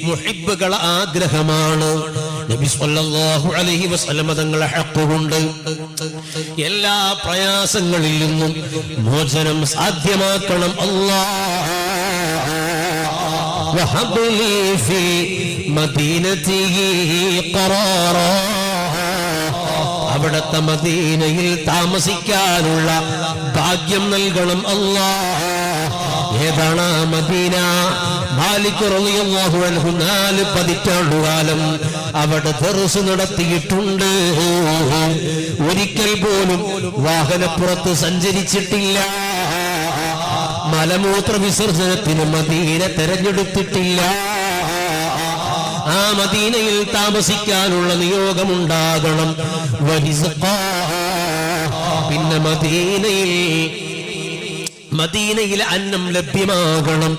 മുഹിബ്ബുകളെ ആഗ്രഹമാണ്. നബി സല്ലല്ലാഹു അലൈഹി വസല്ലം തങ്ങളെ ഹഖ് കൊണ്ട് എല്ലാ പ്രയാസങ്ങളിൽ നിന്നും മോചനം സാധ്യമാക്കണം. അല്ലാഹ് വഹബ്ലി ഫീ മദീനതിഹി ഖറാറാ, അവിടുത്തെ മദീനയിൽ താമസിക്കാനുള്ള ഭാഗ്യം നൽകണം. അല്ലാഹ് ഏതാണ് മദീന? മാലിക് റളിയല്ലാഹു അൻഹു 4 പതിറ്റാണ്ടുകാലം അവിടെ ദർസ് നടത്തിയിട്ടുണ്ട്. ഒരിക്കൽ പോലും വാഹനപ്പുറത്ത് സഞ്ചരിച്ചിട്ടില്ല. മലമൂത്ര വിസർജനത്തിന് മദീന തെരഞ്ഞെടുത്തിട്ടില്ല. ആ മദീനയിൽ താമസിക്കാനുള്ള നിയോഗമുണ്ടാകണം. പിന്നെ മദീനയിൽ അന്നം ലഭ്യമാകണം.